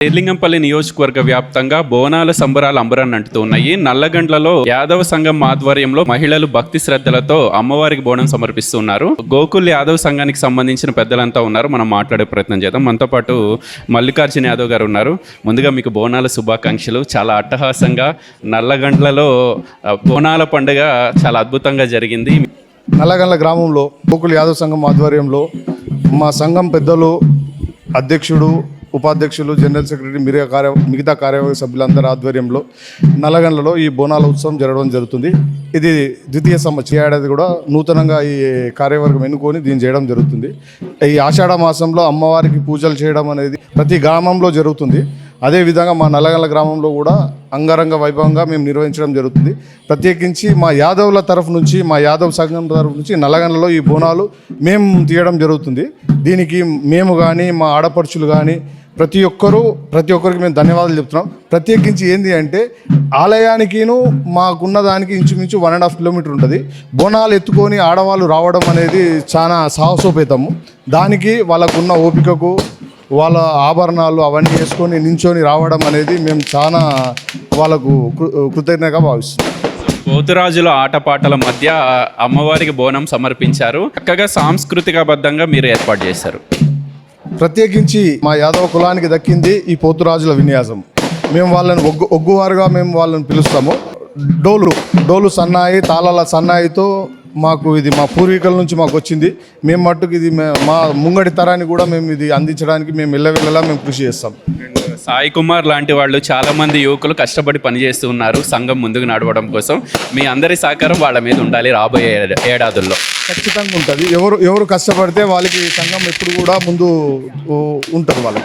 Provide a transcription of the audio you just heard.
శ్రీలింగంపల్లి నియోజకవర్గ వ్యాప్తంగా బోనాల సంబరాలు అంబరాన్ని అంటుతూ ఉన్నాయి. నల్లగండ్లలో యాదవ సంఘం ఆధ్వర్యంలో మహిళలు భక్తి శ్రద్ధలతో అమ్మవారికి బోనం సమర్పిస్తున్నారు. గోకుల్ యాదవ్ సంఘానికి సంబంధించిన పెద్దలంతా ఉన్నారు. మనం మాట్లాడే ప్రయత్నం చేద్దాం. మనతో పాటు మల్లికార్జున యాదవ్ గారు ఉన్నారు. ముందుగా మీకు బోనాల శుభాకాంక్షలు. చాలా అట్టహాసంగా నల్లగండ్లలో బోనాల పండుగ చాలా అద్భుతంగా జరిగింది. నల్లగండ్ల గ్రామంలో గోకుల్ యాదవ్ సంఘం ఆధ్వర్యంలో మా సంఘం పెద్దలు, అధ్యక్షుడు, ఉపాధ్యక్షులు, జనరల్ సెక్రటరీ, మిగతా కార్యవర్గ సభ్యులందరి ఆధ్వర్యంలో నల్లగండ్లలో ఈ బోనాల ఉత్సవం జరగడం జరుగుతుంది. ఇది ద్వితీయ సంవత్సరం. ఏడాది కూడా నూతనంగా ఈ కార్యవర్గం ఎన్నుకొని దీన్ని చేయడం జరుగుతుంది. ఈ ఆషాఢ మాసంలో అమ్మవారికి పూజలు చేయడం అనేది ప్రతి గ్రామంలో జరుగుతుంది. అదేవిధంగా మా నల్లగండ్ల గ్రామంలో కూడా అంగరంగ వైభవంగా మేము నిర్వహించడం జరుగుతుంది. ప్రత్యేకించి మా యాదవుల తరఫు నుంచి, మా యాదవ్ సంఘం తరఫు నుంచి నల్లగండ్లలో ఈ బోనాలు మేము తీయడం జరుగుతుంది. దీనికి మేము కానీ, మా ఆడపడుచులు కానీ ప్రతి ఒక్కరికి మేము ధన్యవాదాలు చెప్తున్నాం. ప్రత్యేకించి ఏంటి అంటే ఆలయానికిను మాకున్న దానికి ఇంచుమించు 1.5 కిలోమీటర్ ఉంటుంది. బోనాలు ఎత్తుకొని ఆడవాళ్ళు రావడం అనేది చాలా సాహసోపేతము. దానికి వాళ్ళకున్న ఓపికకు, వాళ్ళ ఆభరణాలు అవన్నీ వేసుకొని నించొని రావడం అనేది మేము చాలా వాళ్ళకు కృతజ్ఞతగా భావిస్తున్నాం. పోతురాజుల ఆటపాటల మధ్య అమ్మవారికి బోనం సమర్పించారు. చక్కగా సాంస్కృతికబద్ధంగా మీరు ఏర్పాటు చేశారు. ప్రత్యేకించి మా యాదవ కులానికి దక్కింది ఈ పోతురాజుల విన్యాసం. మేము వాళ్ళని ఒగ్గువారుగా మేము వాళ్ళని పిలుస్తాము. డోలు సన్నాయి, తాళాల సన్నాయితో మాకు ఇది మా పూర్వీకుల నుంచి మాకు వచ్చింది. మేము మట్టుకు ఇది మా ముంగడి తరాన్ని కూడా మేము ఇది అందించడానికి మేము వెళ్ళలా మేము కృషి చేస్తాం. సాయి కుమార్ లాంటి వాళ్ళు చాలామంది యువకులు కష్టపడి పనిచేస్తూ ఉన్నారు సంఘం ముందుకు నడవడం కోసం. మీ అందరి సహకారం వాళ్ళ మీద ఉండాలి రాబోయే ఏడాదుల్లో. ఖచ్చితంగా ఉంటుంది. ఎవరు కష్టపడితే వాళ్ళకి సంఘం ఎప్పుడు కూడా ముందు ఉంటుంది వాళ్ళకి.